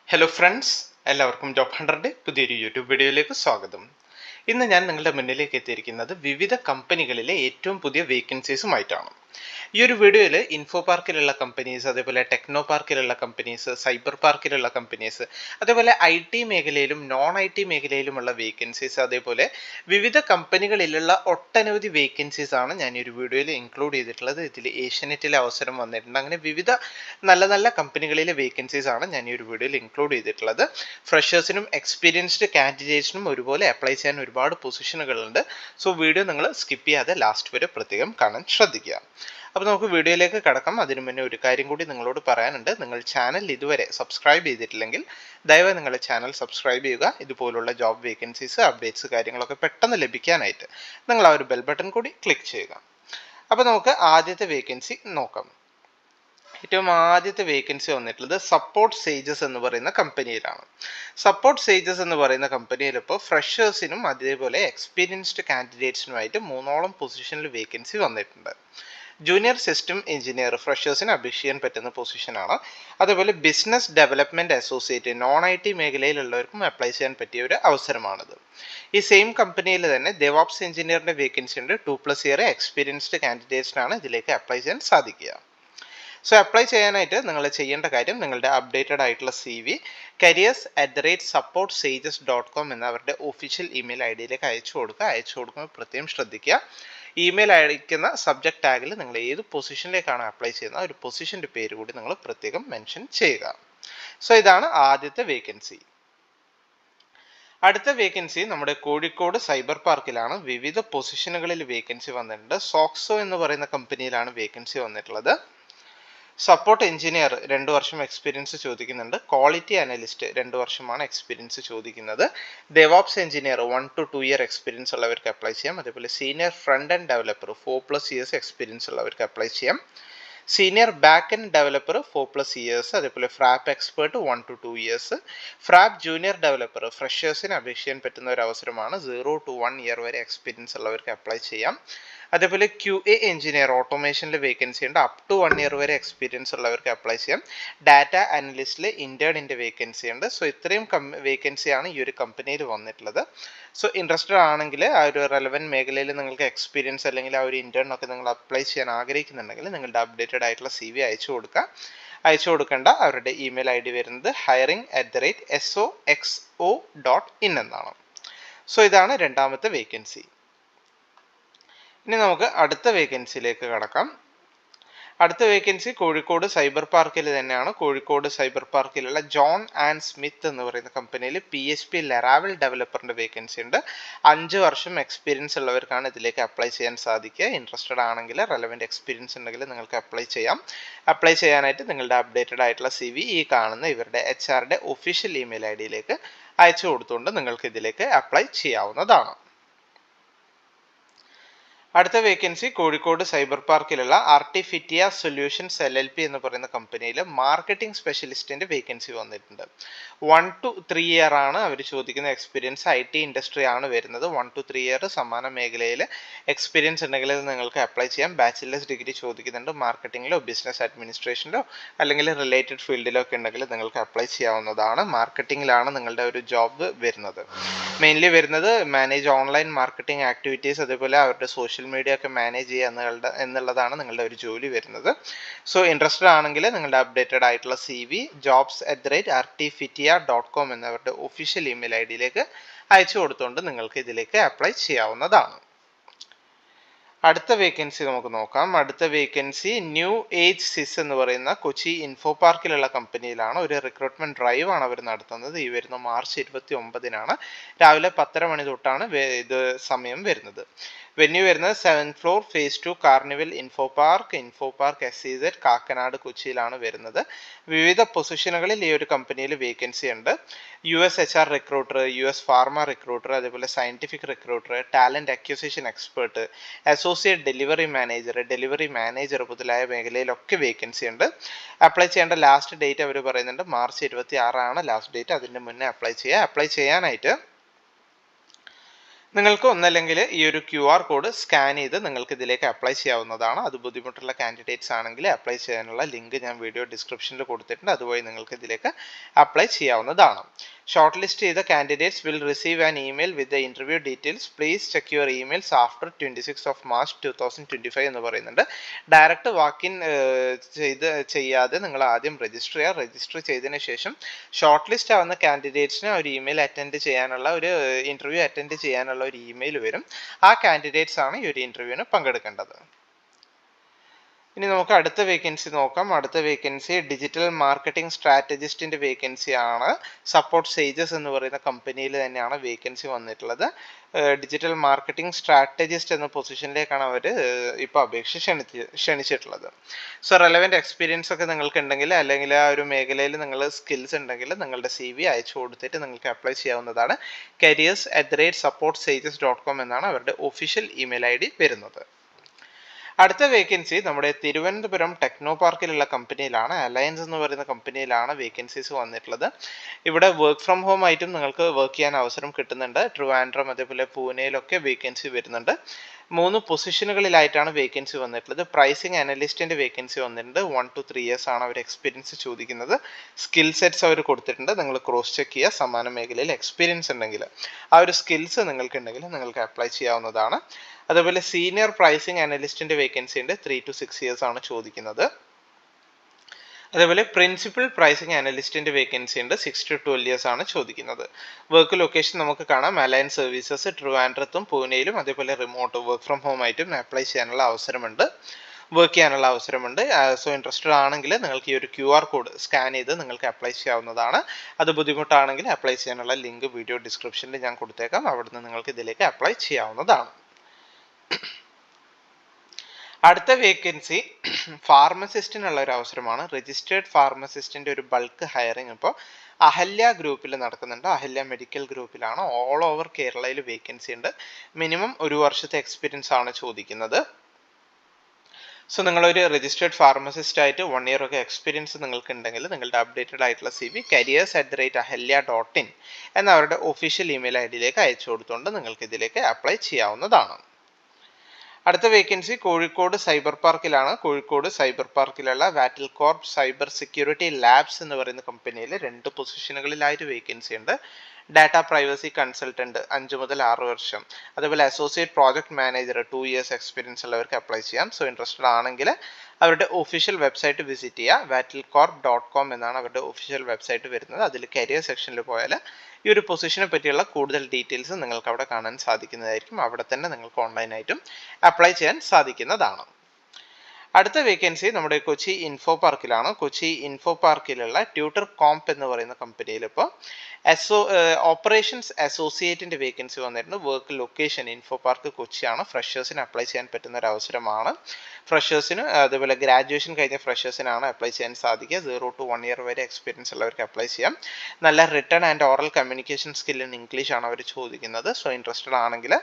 Hello friends, എല്ലാവർക്കും job ഹണ്ടറിൻ്റെ പുതിയൊരു YouTube വീഡിയോയിലേക്ക് സ്വാഗതം. ഇന്ന് ഞാൻ നിങ്ങളുടെ മുന്നിലേക്ക് എത്തിയിരിക്കുന്നത് വിവിധ കമ്പനികളിലെ ഏറ്റവും പുതിയ വേക്കൻസീസുമായിട്ടാണ്. ഈ ഒരു വീഡിയോയിൽ ഇൻഫോ പാർക്കിലുള്ള കമ്പനീസ്, അതേപോലെ ടെക്നോ പാർക്കിലുള്ള കമ്പനീസ്, സൈബർ പാർക്കിലുള്ള കമ്പനീസ്, അതേപോലെ IT മേഖലയിലും നോൺ IT മേഖലയിലുമുള്ള വേക്കൻസീസ്, അതേപോലെ വിവിധ കമ്പനികളിലുള്ള ഒട്ടനവധി വേക്കൻസീസ് ആണ് ഞാൻ ഈ ഒരു വീഡിയോയിൽ ഇൻക്ലൂഡ് ചെയ്തിട്ടുള്ളത്. ഇതിൽ ഏഷ്യനെറ്റിലെ അവസരം വന്നിട്ടുണ്ട്. അങ്ങനെ വിവിധ നല്ല നല്ല കമ്പനികളിലെ വേക്കൻസീസ് ആണ് ഞാൻ ഈ ഒരു വീഡിയോയിൽ ഇൻക്ലൂഡ് ചെയ്തിട്ടുള്ളത്. ഫ്രഷേഴ്സിനും എക്സ്പീരിയൻസ്ഡ് കാൻഡിഡേറ്റ്സിനും ഒരുപോലെ അപ്ലൈ ചെയ്യാൻ ഒരുപാട് പൊസിഷനുകളുണ്ട്. സോ വീഡിയോ നിങ്ങൾ സ്കിപ്പ് ചെയ്യാതെ ലാസ്റ്റ് വരെ പ്രത്യേകം കാണാൻ ശ്രദ്ധിക്കുക. അപ്പോൾ നമുക്ക് വീഡിയോയിലേക്ക് കടക്കാം. അതിനു മുന്നേ ഒരു കാര്യം കൂടി നിങ്ങളോട് പറയാനുണ്ട്. നിങ്ങൾ ചാനൽ ഇതുവരെ സബ്സ്ക്രൈബ് ചെയ്തിട്ടില്ലെങ്കിൽ ദയവായി നിങ്ങളുടെ ചാനൽ സബ്സ്ക്രൈബ് ചെയ്യുക. ഇതുപോലുള്ള ജോബ് വേക്കൻസീസ്, അപ്ഡേറ്റ്സ്, കാര്യങ്ങളൊക്കെ പെട്ടെന്ന് ലഭിക്കാനായിട്ട് നിങ്ങൾ ആ ഒരു ബെൽ ബട്ടൺ കൂടി ക്ലിക്ക് ചെയ്യുക. അപ്പോൾ നമുക്ക് ആദ്യത്തെ വേക്കൻസി നോക്കാം. ഏറ്റവും ആദ്യത്തെ വേക്കൻസി വന്നിട്ടുള്ളത് സപ്പോർട്ട് സേജസ് എന്ന് പറയുന്ന കമ്പനിയിലാണ്. സപ്പോർട്ട് സേജസ് എന്ന് പറയുന്ന കമ്പനിയിൽ ഇപ്പോൾ ഫ്രഷേഴ്സിനും അതേപോലെ എക്സ്പീരിയൻസ്ഡ് കാൻഡിഡേറ്റ്സിനുമായിട്ട് 3ഓളം പൊസിഷനിൽ വേക്കൻസി വന്നിട്ടുണ്ട്. ജൂനിയർ സിസ്റ്റം എഞ്ചിനീയർ ഫ്രഷേഴ്സിന് അപേക്ഷിക്കാൻ പറ്റുന്ന പൊസിഷനാണ്. അതേപോലെ business development associate non IT മേഖലയിലുള്ളവർക്കും അപ്ലൈ ചെയ്യാൻ പറ്റിയ ഒരു അവസരമാണിത്. ഈ സെയിം കമ്പനിയിൽ തന്നെ DevOps എഞ്ചിനീയറിന്റെ വേക്കൻസി ഉണ്ട്. 2+ ഇയർ എക്സ്പീരിയൻസ്ഡ് കാൻഡിഡേറ്റ്സിനാണ് ഇതിലേക്ക് അപ്ലൈ ചെയ്യാൻ സാധിക്കുക. സോ അപ്ലൈ ചെയ്യാനായിട്ട് നിങ്ങൾ ചെയ്യേണ്ട കാര്യം, നിങ്ങളുടെ അപ്ഡേറ്റഡ് ആയിട്ടുള്ള CV careers@supportsages.com എന്ന അവരുടെ ഒഫീഷ്യൽ ഇമെയിൽ ID-യിലേക്ക് അയച്ചു കൊടുക്കുമ്പോൾ പ്രത്യേകം ശ്രദ്ധിക്കുക. ഇമെയിൽ അയക്കുന്ന സബ്ജക്ട് ടാഗിൽ നിങ്ങൾ ഏത് പൊസിഷനിലേക്കാണ് അപ്ലൈ ചെയ്യുന്നത് ആ ഒരു പൊസിഷൻ്റെ പേര് കൂടി നിങ്ങൾ പ്രത്യേകം മെൻഷൻ ചെയ്യുക. സോ ഇതാണ് ആദ്യത്തെ വേക്കൻസി. അടുത്ത വേക്കൻസി നമ്മുടെ കോഴിക്കോട് സൈബർ പാർക്കിലാണ്. വിവിധ പൊസിഷനുകളിൽ വേക്കൻസി വന്നിട്ടുണ്ട്. സോക്സോ എന്ന് പറയുന്ന കമ്പനിയിലാണ് വേക്കൻസി വന്നിട്ടുള്ളത്. സപ്പോർട്ട് എഞ്ചിനീയർ 2 വർഷം എക്സ്പീരിയൻസ് ചോദിക്കുന്നുണ്ട്. ക്വാളിറ്റി അനലിസ്റ്റ് 2 വർഷമാണ് എക്സ്പീരിയൻസ് ചോദിക്കുന്നത്. DevOps engineer 1 to 2 year experience ഉള്ളവർക്ക് അപ്ലൈ ചെയ്യാം. അതേപോലെ senior front end developer 4+ years experience ഉള്ളവർക്ക് അപ്ലൈ ചെയ്യാം. Senior back end developer 4+ years, അതേപോലെ Frappe expert 1 to 2 years. Frappe junior developer ഫ്രഷേഴ്സിന് അപേക്ഷിക്കാൻ പറ്റുന്ന ഒരു അവസരമാണ്. 0 to 1 ഇയർ വരെ എക്സ്പീരിയൻസ് ഉള്ളവർക്ക് അപ്ലൈ ചെയ്യാം. അതേപോലെ QA എഞ്ചിനീയർ ഓട്ടോമേഷനിൽ വേക്കൻസി ഉണ്ട്. അപ് ടു 1 ഇയർ വരെ എക്സ്പീരിയൻസ് ഉള്ളവർക്ക് അപ്ലൈ ചെയ്യാം. ഡാറ്റ അനലിസ്റ്റിൽ ഇന്റേണിന്റെ വേക്കൻസി ഉണ്ട്. സോ ഇത്രയും വേക്കൻസിയാണ് ഈ ഒരു കമ്പനിയിൽ വന്നിട്ടുള്ളത്. സോ ഇൻട്രസ്റ്റഡ് ആണെങ്കിൽ ആ ഒരു റെലവൻറ്റ് മേഖലയിൽ നിങ്ങൾക്ക് എക്സ്പീരിയൻസ് അല്ലെങ്കിൽ ആ ഒരു ഇന്റേൺ ഒക്കെ നിങ്ങൾ അപ്ലൈ ചെയ്യാൻ ആഗ്രഹിക്കുന്നുണ്ടെങ്കിൽ നിങ്ങളുടെ അപ്ഡേറ്റഡ് ആയിട്ടുള്ള CV അയച്ചു കൊടുക്കുക. അയച്ചു കൊടുക്കേണ്ട അവരുടെ ഇമെയിൽ ID വരുന്നത് hiring@soxo.in എന്നാണ്. സോ ഇതാണ് രണ്ടാമത്തെ വേക്കൻസി. ഇനി നമുക്ക് അടുത്ത വേക്കൻസിയിലേക്ക് കടക്കാം. അടുത്ത വേക്കൻസി കോഴിക്കോട് സൈബർ പാർക്കിൽ തന്നെയാണ്. കോഴിക്കോട് സൈബർ പാർക്കിലുള്ള ജോൺ ആൻഡ് സ്മിത്ത് എന്ന് പറയുന്ന കമ്പനിയിൽ PHP ലറാവൽ ഡെവലപ്പറിന്റെ വേക്കൻസി ഉണ്ട്. 5 വർഷം എക്സ്പീരിയൻസ് ഉള്ളവർക്കാണ് ഇതിലേക്ക് അപ്ലൈ ചെയ്യാൻ സാധിക്കുക. ഇൻട്രസ്റ്റഡ് ആണെങ്കിൽ റെലവൻറ്റ് എക്സ്പീരിയൻസ് ഉണ്ടെങ്കിൽ നിങ്ങൾക്ക് അപ്ലൈ ചെയ്യാം. അപ്ലൈ ചെയ്യാനായിട്ട് നിങ്ങളുടെ അപ്ഡേറ്റഡ് ആയിട്ടുള്ള CV ഈ കാണുന്ന ഇവരുടെ HR-ന്റെ ഒഫീഷ്യൽ ഇമെയിൽ ID-യിലേക്ക് അയച്ചു കൊടുത്തുകൊണ്ട് നിങ്ങൾക്ക് ഇതിലേക്ക് അപ്ലൈ ചെയ്യാവുന്നതാണ്. അടുത്ത വേക്കൻസി കോഴിക്കോട് സൈബർ പാർക്കിലുള്ള ആർട്ടിഫിറ്റിയ സൊല്യൂഷൻസ് LLP എന്ന് പറയുന്ന കമ്പനിയിൽ മാർക്കറ്റിംഗ് സ്പെഷ്യലിസ്റ്റിന്റെ വേക്കൻസി വന്നിട്ടുണ്ട്. 1 to 3 ഇയർ ആണ് അവർ ചോദിക്കുന്ന എക്സ്പീരിയൻസ്. IT ഇൻഡസ്ട്രി ആണ് വരുന്നത്. 1 to 3 ഇയർ സമാന മേഖലയിൽ എക്സ്പീരിയൻസ് ഉണ്ടെങ്കിൽ നിങ്ങൾക്ക് അപ്ലൈ ചെയ്യാം. ബാച്ചിലേഴ്സ് ഡിഗ്രി ചോദിക്കുന്നുണ്ട്. മാർക്കറ്റിംഗിലോ ബിസിനസ് അഡ്മിനിസ്ട്രേഷനിലോ അല്ലെങ്കിൽ റിലേറ്റഡ് ഫീൽഡിലോ ഒക്കെ ഉണ്ടെങ്കിൽ നിങ്ങൾക്ക് അപ്ലൈ ചെയ്യാവുന്നതാണ്. മാർക്കറ്റിംഗിലാണ് നിങ്ങളുടെ ഒരു ജോബ് വരുന്നത്. മെയിൻലി വരുന്നത് മാനേജ് ഓൺലൈൻ മാർക്കറ്റിംഗ് ആക്ടിവിറ്റീസ്, അതേപോലെ അവരുടെ സോഷ്യൽ മീഡിയ ഒക്കെ മാനേജ് ചെയ്യുക എന്നുള്ളതാണ് നിങ്ങളുടെ ഒരു ജോലി വരുന്നത്. സോ ഇൻട്രസ്റ്റഡ് ആണെങ്കിൽ നിങ്ങളുടെ അപ്ഡേറ്റഡ് ആയിട്ടുള്ള CV jobs@artifitia.com എന്നവരുടെ ഒഫീഷ്യൽ ഇമെയിൽ ID-യിലേക്ക് അയച്ചു കൊടുത്തുകൊണ്ട് നിങ്ങൾക്ക് ഇതിലേക്ക് അപ്ലൈ ചെയ്യാവുന്നതാണ്. അടുത്ത വേക്കൻസി നമുക്ക് നോക്കാം. അടുത്ത വേക്കൻസി ന്യൂ ഏജ് സിസ് എന്ന് പറയുന്ന കൊച്ചി ഇൻഫോ പാർക്കിലുള്ള കമ്പനിയിലാണ്. ഒരു റിക്രൂട്ട്മെന്റ് ഡ്രൈവ് ആണ് അവർ നടത്തുന്നത്. ഈ വരുന്ന മാർച്ച് 29-നാണ്. രാവിലെ 10:30 മണി തൊട്ടാണ് ഇത് സമയം വരുന്നത്. വെന്യൂ വരുന്നത് 7th floor phase 2 carnival info park SEZ Kakkanad കൊച്ചിയിലാണ് വരുന്നത്. വിവിധ പൊസിഷനുകളിൽ ഈ ഒരു കമ്പനിയിൽ വേക്കൻസി ഉണ്ട്. US HR recruiter, US pharma recruiter, അതേപോലെ scientific recruiter, talent acquisition expert, associate delivery manager മുതലായ മേഖലയിലൊക്കെ വേക്കൻസി ഉണ്ട്. അപ്ലൈ ചെയ്യേണ്ട ലാസ്റ്റ് ഡേറ്റ് അവർ പറയുന്നുണ്ട് മാർച്ച് 26 ആണ് ലാസ്റ്റ് ഡേറ്റ്. അതിൻ്റെ മുന്നേ അപ്ലൈ ചെയ്യാനായിട്ട് നിങ്ങൾക്ക് ഒന്നല്ലെങ്കിൽ ഈ ഒരു QR കോഡ് സ്കാൻ ചെയ്ത് നിങ്ങൾക്ക് ഇതിലേക്ക് അപ്ലൈ ചെയ്യാവുന്നതാണ്. അത് ബുദ്ധിമുട്ടുള്ള കാൻഡിഡേറ്റ്സ് ആണെങ്കിൽ അപ്ലൈ ചെയ്യാനുള്ള ലിങ്ക് ഞാൻ വീഡിയോ ഡിസ്ക്രിപ്ഷനിൽ കൊടുത്തിട്ടുണ്ട്. അതുവഴി നിങ്ങൾക്ക് ഇതിലേക്ക് അപ്ലൈ ചെയ്യാവുന്നതാണ്. ഷോർട്ട് ലിസ്റ്റ് ചെയ്ത candidates will receive an email with the interview details. Please check your emails after 26 March 2025 എന്ന് പറയുന്നുണ്ട്. ഡയറക്റ്റ് വാക്കിൻ ചെയ്യാതെ നിങ്ങൾ ആദ്യം രജിസ്റ്റർ ചെയ്യുക. രജിസ്റ്റർ ചെയ്തതിന് ശേഷം ഷോർട്ട് ലിസ്റ്റ് ആവുന്ന കാൻഡിഡേറ്റ്സിന് ഒരു ഇമെയിൽ അറ്റൻഡ് ചെയ്യാനുള്ള ഒരു ഇന്റർവ്യൂ അറ്റൻഡ് ചെയ്യാനുള്ള ഒരു ഇമെയിൽ വരും. ആ കാൻഡിഡേറ്റ്സ് ആണ് ഈ ഒരു ഇന്റർവ്യൂവിന് പങ്കെടുക്കേണ്ടത്. ഇനി നമുക്ക് അടുത്ത വേക്കൻസി നോക്കാം. അടുത്ത വേക്കൻസി ഡിജിറ്റൽ മാർക്കറ്റിംഗ് സ്ട്രാറ്റജിസ്റ്റിന്റെ വേക്കൻസി ആണ്. സപ്പോർട്ട് സേജസ് എന്ന് പറയുന്ന കമ്പനിയിൽ തന്നെയാണ് വേക്കൻസി വന്നിട്ടുള്ളത്. ഡിജിറ്റൽ മാർക്കറ്റിംഗ് സ്ട്രാറ്റജിസ്റ്റ് എന്ന പൊസിഷനിലേക്കാണ് അവർ ഇപ്പോൾ അപേക്ഷ ക്ഷണിച്ചിട്ടുള്ളത്. സോ റെലവൻറ്റ് എക്സ്പീരിയൻസ് ഒക്കെ നിങ്ങൾക്ക് ഉണ്ടെങ്കിൽ അല്ലെങ്കിൽ ആ ഒരു മേഖലയിൽ നിങ്ങൾ സ്കിൽസ് ഉണ്ടെങ്കിൽ നിങ്ങളുടെ CV അയച്ചു കൊടുത്തിട്ട് നിങ്ങൾക്ക് അപ്ലൈ ചെയ്യാവുന്നതാണ്. careers@supportsages.com എന്നാണ് അവരുടെ ഒഫീഷ്യൽ ഇമെയിൽ ID വരുന്നത്. അടുത്ത വേക്കൻസി നമ്മുടെ തിരുവനന്തപുരം ടെക്നോ പാർക്കിലുള്ള കമ്പനിയിലാണ്. അലയൻസ് എന്ന് പറയുന്ന കമ്പനിയിലാണ് വേക്കൻസീസ് വന്നിട്ടുള്ളത്. ഇവിടെ വർക്ക് ഫ്രം ഹോം ആയിട്ടും നിങ്ങൾക്ക് വർക്ക് ചെയ്യാൻ അവസരം കിട്ടുന്നുണ്ട്. ട്രിവാൻഡ്രം അതേപോലെ പൂനെയിലൊക്കെ വേക്കൻസി വരുന്നുണ്ട്. 3 പൊസിഷനുകളിലായിട്ടാണ് വേക്കൻസി വന്നിട്ടുള്ളത്. പ്രൈസിംഗ് അനലിസ്റ്റിന്റെ വേക്കൻസി വന്നിട്ടുണ്ട്. 1 to 3 years ആണ് അവർ എക്സ്പീരിയൻസ് ചോദിക്കുന്നത്. സ്കിൽ സെറ്റ്സ് അവർ കൊടുത്തിട്ടുണ്ട്. നിങ്ങൾ ക്രോസ് ചെക്ക് ചെയ്യുക. സമാന മേഖലയിൽ എക്സ്പീരിയൻസ് ഉണ്ടെങ്കിൽ ആ ഒരു സ്കിൽസ് നിങ്ങൾക്ക് ഉണ്ടെങ്കിൽ നിങ്ങൾക്ക് അപ്ലൈ ചെയ്യാവുന്നതാണ്. അതുപോലെ സീനിയർ പ്രൈസിംഗ് അനലിസ്റ്റിന്റെ വേക്കൻസി ഉണ്ട്. 3 to 6 years ആണ് ചോദിക്കുന്നത്. അതേപോലെ പ്രിൻസിപ്പൽ പ്രൈസിംഗ് അനലിസ്റ്റിന്റെ വേക്കൻസി ഉണ്ട്. 6 to 12 years ആണ് ചോദിക്കുന്നത്. വർക്ക് ലൊക്കേഷൻ നമുക്ക് കാണാം. അലയൻസ് സർവീസസ് ട്രിവാൻഡ്രത്തും പൂനെയിലും അതേപോലെ റിമോട്ട് വർക്ക് ഫ്രം ഹോം ആയിട്ടും അപ്ലൈ ചെയ്യാനുള്ള അവസരമുണ്ട്, വർക്ക് ചെയ്യാനുള്ള അവസരമുണ്ട്. സോ ഇൻട്രസ്റ്റഡ് ആണെങ്കിൽ നിങ്ങൾക്ക് ഈ ഒരു QR കോഡ് സ്കാൻ ചെയ്ത് നിങ്ങൾക്ക് അപ്ലൈ ചെയ്യാവുന്നതാണ്. അത് ബുദ്ധിമുട്ടാണെങ്കിൽ അപ്ലൈ ചെയ്യാനുള്ള ലിങ്ക് വീഡിയോ ഡിസ്ക്രിപ്ഷനിൽ ഞാൻ കൊടുത്തേക്കാം. അവിടുന്ന് നിങ്ങൾക്ക് ഇതിലേക്ക് അപ്ലൈ ചെയ്യാവുന്നതാണ്. അടുത്ത വേക്കൻസി ഫാർമസിസ്റ്റിനുള്ള ഒരു അവസരമാണ്. രജിസ്റ്റേർഡ് ഫാർമസിസ്റ്റിന്റെ ഒരു ബൾക്ക് ഹയറിംഗ് ഇപ്പോൾ അഹല്യ ഗ്രൂപ്പിൽ നടക്കുന്നുണ്ട്. അഹല്യ മെഡിക്കൽ ഗ്രൂപ്പിലാണ്. ഓൾ ഓവർ കേരളയിൽ വേക്കൻസി ഉണ്ട്. മിനിമം 1 വർഷത്തെ എക്സ്പീരിയൻസ് ആണ് ചോദിക്കുന്നത്. സോ നിങ്ങളൊരു രജിസ്റ്റേർഡ് ഫാർമസിസ്റ്റ് ആയിട്ട് 1 year ഒക്കെ എക്സ്പീരിയൻസ് നിങ്ങൾക്ക് ഉണ്ടെങ്കിൽ നിങ്ങളുടെ അപ്ഡേറ്റഡ് ആയിട്ടുള്ള CV careers@ahല്യ.in എന്ന അവരുടെ ഒഫീഷ്യൽ ഇമെയിൽ IDയിലേക്ക് അയച്ചു കൊടുത്തുകൊണ്ട് നിങ്ങൾക്ക് ഇതിലേക്ക് അപ്ലൈ ചെയ്യാവുന്നതാണ്. അടുത്ത വേക്കൻസി കോഴിക്കോട് സൈബർ പാർക്കിലാണ്. കോഴിക്കോട് സൈബർ പാർക്കിലുള്ള Wattle corp cyber security labs എന്ന് പറയുന്ന കമ്പനിയിൽ 2 പൊസിഷനുകളിലായിട്ട് വേക്കൻസി ഉണ്ട്. ഡാറ്റ പ്രൈവസി കൺസൾട്ടന്റ് 5 മുതൽ 6 വർഷം, അതുപോലെ associate project manager 2 years experience ഉള്ളവർക്ക് അപ്ലൈ ചെയ്യാം. സോ ഇൻട്രസ്റ്റഡ് ആണെങ്കിൽ അവരുടെ ഒഫീഷ്യൽ വെബ്സൈറ്റ് വിസിറ്റ് ചെയ്യുക. vatilcorp.com എന്നാണ് അവരുടെ ഒഫീഷ്യൽ വെബ്സൈറ്റ് വരുന്നത്. അതിൽ കരിയർ സെക്ഷനിൽ പോയാൽ ഈ ഒരു പൊസിഷനെ പറ്റിയുള്ള കൂടുതൽ ഡീറ്റെയിൽസ് നിങ്ങൾക്ക് അവിടെ കാണാൻ സാധിക്കുന്നതായിരിക്കും. അവിടെ തന്നെ നിങ്ങൾക്ക് ഓൺലൈനായിട്ടും അപ്ലൈ ചെയ്യാൻ സാധിക്കുന്നതാണ്. അടുത്ത വേക്കൻസി നമ്മുടെ കൊച്ചി ഇൻഫോ പാർക്കിലാണ്. കൊച്ചി ഇൻഫോ പാർക്കിലുള്ള ട്യൂട്ടർ കോംപ് എന്ന് പറയുന്ന കമ്പനിയിൽ ഇപ്പോൾ ഓപ്പറേഷൻസ് അസോസിയേറ്റിന്റെ വേക്കൻസി വന്നിട്ടുണ്ട്. വർക്ക് ലൊക്കേഷൻ ഇൻഫോ പാർക്ക് കൊച്ചിയാണ്. ഫ്രഷേഴ്സിന് അപ്ലൈ ചെയ്യാൻ പറ്റുന്ന ഒരു അവസരമാണ്. ഫ്രഷേഴ്സിന് അതുപോലെ ഗ്രാജുവേഷൻ കഴിഞ്ഞ ഫ്രഷേഴ്സിനാണ് അപ്ലൈ ചെയ്യാൻ സാധിക്കുക. 0 to 1 year വരെ എക്സ്പീരിയൻസ് ഉള്ളവർക്ക് അപ്ലൈ ചെയ്യാം. നല്ല written and oral communication skill in English ആണ് അവർ ചോദിക്കുന്നത്. സോ ഇൻട്രസ്റ്റഡ് ആണെങ്കിൽ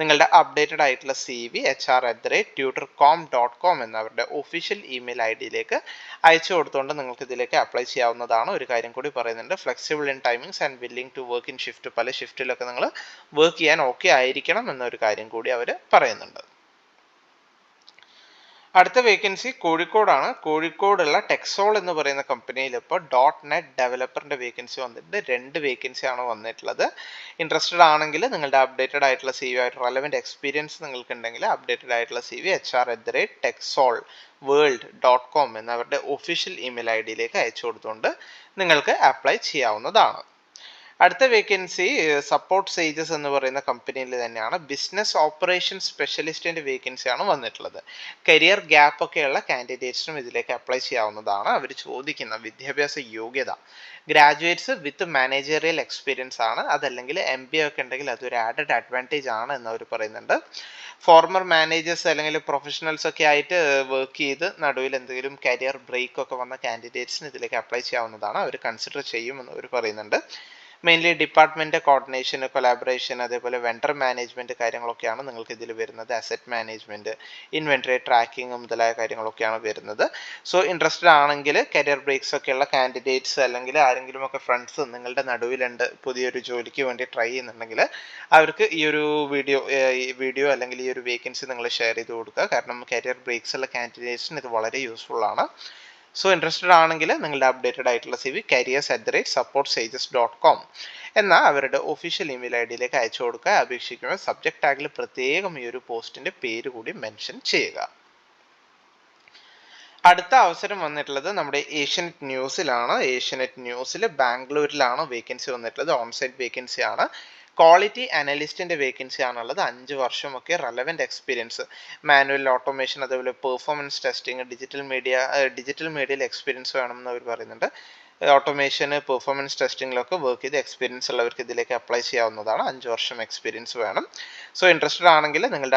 നിങ്ങളുടെ അപ്ഡേറ്റഡ് ആയിട്ടുള്ള CV hr@tutorcom.com എന്ന അവരുടെ ഒഫീഷ്യൽ ഇമെയിൽ IDയിലേക്ക് അയച്ചു കൊടുത്തുകൊണ്ട് നിങ്ങൾക്ക് ഇതിലേക്ക് അപ്ലൈ ചെയ്യാവുന്നതാണ്. ഒരു കാര്യം കൂടി പറയുന്നുണ്ട്, flexible in timings and willing to work in shift. പല ഷിഫ്റ്റിലൊക്കെ നിങ്ങൾ വർക്ക് ചെയ്യാൻ ഓക്കെ ആയിരിക്കണം എന്നൊരു കാര്യം കൂടി അവർ പറയുന്നുണ്ട്. അടുത്ത വേക്കൻസി കോഴിക്കോടാണ്. കോഴിക്കോടുള്ള ടെക്സോൾ എന്ന് പറയുന്ന കമ്പനിയിൽ ഇപ്പോൾ .NET ഡെവലപ്പറിന്റെ വേക്കൻസി വന്നിട്ടുണ്ട്. 2 വേക്കൻസി ആണ് വന്നിട്ടുള്ളത്. ഇൻട്രസ്റ്റഡ് ആണെങ്കിൽ നിങ്ങളുടെ അപ്ഡേറ്റഡ് ആയിട്ടുള്ള CV ആയിട്ട് റെലവൻറ്റ് എക്സ്പീരിയൻസ് നിങ്ങൾക്ക് ഉണ്ടെങ്കിൽ അപ്ഡേറ്റഡ് ആയിട്ടുള്ള CV hr@texsolworld.com എന്ന അവരുടെ ഒഫീഷ്യൽ ഇമെയിൽ IDയിലേക്ക് അയച്ചു കൊടുത്തുകൊണ്ട് നിങ്ങൾക്ക് അപ്ലൈ ചെയ്യാവുന്നതാണ്. അടുത്ത വേക്കൻസി സപ്പോർട്ട് സേജസ് എന്ന് പറയുന്ന കമ്പനിയിൽ തന്നെയാണ്. ബിസിനസ് ഓപ്പറേഷൻ സ്പെഷ്യലിസ്റ്റിന്റെ വേക്കൻസി ആണ് വന്നിട്ടുള്ളത്. കരിയർ ഗ്യാപ്പ് ഒക്കെയുള്ള കാൻഡിഡേറ്റ്സിനും ഇതിലേക്ക് അപ്ലൈ ചെയ്യാവുന്നതാണ്. അവർ ചോദിക്കുന്ന വിദ്യാഭ്യാസ യോഗ്യത ഗ്രാജുവേറ്റ്സ് വിത്ത് മാനേജറിയൽ എക്സ്പീരിയൻസ് ആണ്. അതല്ലെങ്കിൽ MBA ഒക്കെ ഉണ്ടെങ്കിൽ അതൊരു ആഡഡ് അഡ്വാൻറ്റേജ് ആണ് എന്നവർ പറയുന്നുണ്ട്. ഫോർമർ മാനേജേഴ്സ് അല്ലെങ്കിൽ പ്രൊഫഷണൽസ് ഒക്കെ ആയിട്ട് വർക്ക് ചെയ്ത് നടുവിൽ എന്തെങ്കിലും കരിയർ ബ്രേക്ക് ഒക്കെ വന്ന കാൻഡിഡേറ്റ്സിന് ഇതിലേക്ക് അപ്ലൈ ചെയ്യാവുന്നതാണ്. അവർ കൺസിഡർ ചെയ്യുമെന്ന് അവർ പറയുന്നുണ്ട്. മെയിൻലി ഡിപ്പാർട്ട്മെൻറ്റ് കോർഡിനേഷൻ, കൊലാബറേഷൻ, അതേപോലെ വെണ്ടർ മാനേജ്മെൻറ്റ് കാര്യങ്ങളൊക്കെയാണ് നിങ്ങൾക്ക് ഇതിൽ വരുന്നത്. അസറ്റ് മാനേജ്മെൻറ്റ്, ഇൻവെൻറ്ററി ട്രാക്കിംഗ് മുതലായ കാര്യങ്ങളൊക്കെയാണ് വരുന്നത്. സോ ഇൻട്രസ്റ്റഡ് ആണെങ്കിൽ കരിയർ ബ്രേക്സ് ഒക്കെയുള്ള കാൻഡിഡേറ്റ്സ് അല്ലെങ്കിൽ ആരെങ്കിലുമൊക്കെ ഫ്രണ്ട്സ് നിങ്ങളുടെ നടുവിലുണ്ട് പുതിയൊരു ജോലിക്ക് വേണ്ടി ട്രൈ ചെയ്യുന്നുണ്ടെങ്കിൽ അവർക്ക് ഈ ഒരു വീഡിയോ അല്ലെങ്കിൽ ഈ ഒരു വേക്കൻസി നിങ്ങൾ ഷെയർ ചെയ്ത് കൊടുക്കുക. കാരണം കരിയർ ബ്രേക്സ് ഉള്ള കാൻഡിഡേറ്റ്സിന് ഇത് വളരെ യൂസ്ഫുൾ ആണ്. സോ ഇൻട്രസ്റ്റഡ് ആണെങ്കിൽ നിങ്ങളുടെ അപ്ഡേറ്റഡ് ആയിട്ടുള്ള CV careers@supportsages.com എന്ന അവരുടെ ഒഫീഷ്യൽ ഇമെയിൽ ID-യിലേക്ക് അയച്ചു കൊടുക്കുക. അപേക്ഷിക്കുമ്പോൾ സബ്ജക്ട് ടാഗിൽ പ്രത്യേകം ഈ ഒരു പോസ്റ്റിന്റെ പേര് കൂടി മെൻഷൻ ചെയ്യുക. അടുത്ത അവസരം വന്നിട്ടുള്ളത് നമ്മുടെ ഏഷ്യനെറ്റ് ന്യൂസിലാണ്. ഏഷ്യനെറ്റ് ന്യൂസിൽ ബാംഗ്ലൂരിലാണ് വേക്കൻസി വന്നിട്ടുള്ളത്. ഓൺസൈറ്റ് വേക്കൻസി ആണ്. ക്വാളിറ്റി അനലിസ്റ്റിന്റെ വേക്കൻസി ആണുള്ളത്. 5 വർഷമൊക്കെ റെലവെന്റ് എക്സ്പീരിയൻസ്, മാനുവൽ ഓട്ടോമേഷൻ, അതേപോലെ പെർഫോമൻസ് ടെസ്റ്റിംഗ്, ഡിജിറ്റൽ മീഡിയയിൽ എക്സ്പീരിയൻസ് വേണമെന്ന് അവർ പറയുന്നുണ്ട്. ഓട്ടോമേഷന്, പെർഫോമൻസ് ടെസ്റ്റിങ്ങിലൊക്കെ വർക്ക് ചെയ്ത് എക്സ്പീരിയൻസ് ഉള്ളവർക്ക് ഇതിലേക്ക് അപ്ലൈ ചെയ്യാവുന്നതാണ്. 5 വർഷം എക്സ്പീരിയൻസ് വേണം. സോ ഇൻട്രസ്റ്റഡ് ആണെങ്കിൽ നിങ്ങൾ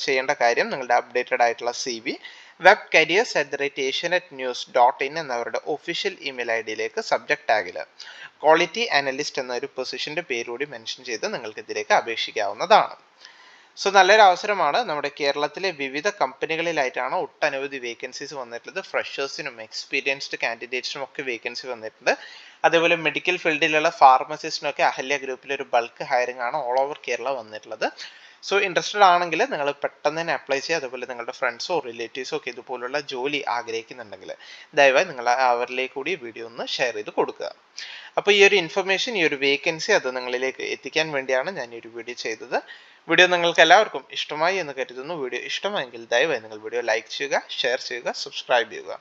ചെയ്യേണ്ട കാര്യം നിങ്ങളുടെ അപ്ഡേറ്റഡ് ആയിട്ടുള്ള CV webcareers@asianetnews.in എന്നവരുടെ ഒഫീഷ്യൽ ഇമെയിൽ ID-യിലേക്ക് സബ്ജക്ട് ടാഗിൽ ക്വാളിറ്റി അനലിസ്റ്റ് എന്നൊരു പൊസിഷന്റെ പേരുകൂടി മെൻഷൻ ചെയ്ത് നിങ്ങൾക്ക് ഇതിലേക്ക് അപേക്ഷിക്കാവുന്നതാണ്. സോ നല്ലൊരു അവസരമാണ്. നമ്മുടെ കേരളത്തിലെ വിവിധ കമ്പനികളിലായിട്ടാണ് ഒട്ടനവധി വേക്കൻസീസ് വന്നിട്ടുള്ളത്. ഫ്രഷേഴ്സിനും എക്സ്പീരിയൻസ്ഡ് കാൻഡിഡേറ്റ്സിനും ഒക്കെ വേക്കൻസി വന്നിട്ടുണ്ട്. അതേപോലെ മെഡിക്കൽ ഫീൽഡിലുള്ള ഫാർമസിസ്റ്റിനൊക്കെ അഹല്യ ഗ്രൂപ്പിൽ ഒരു ബൾക്ക് ഹയറിംഗ് ആണ് ഓൾ ഓവർ കേരള വന്നിട്ടുള്ളത്. സോ ഇൻട്രസ്റ്റഡ് ആണെങ്കിൽ നിങ്ങൾ പെട്ടെന്ന് തന്നെ അപ്ലൈ ചെയ്യുക. അതുപോലെ നിങ്ങളുടെ ഫ്രണ്ട്സോ റിലേറ്റീവ്സോ ഒക്കെ ഇതുപോലുള്ള ജോലി ആഗ്രഹിക്കുന്നുണ്ടെങ്കിൽ ദയവായി നിങ്ങൾ അവരിലേക്ക് കൂടി വീഡിയോ ഒന്ന് ഷെയർ ചെയ്ത് കൊടുക്കുക. അപ്പോൾ ഈ ഒരു ഇൻഫർമേഷൻ, ഈ ഒരു വേക്കൻസി അത് നിങ്ങളിലേക്ക് എത്തിക്കാൻ വേണ്ടിയാണ് ഞാൻ ഈ ഒരു വീഡിയോ ചെയ്തത്. വീഡിയോ നിങ്ങൾക്ക് എല്ലാവർക്കും ഇഷ്ടമായി എന്ന് കരുതുന്നു. വീഡിയോ ഇഷ്ടമായെങ്കിൽ ദയവായി നിങ്ങൾ വീഡിയോ ലൈക്ക് ചെയ്യുക, ഷെയർ ചെയ്യുക, സബ്സ്ക്രൈബ് ചെയ്യുക.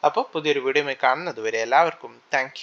അപ്പോൾ പുതിയൊരു വീഡിയോയുമായി കാണുന്നത് വരെ എല്ലാവർക്കും താങ്ക്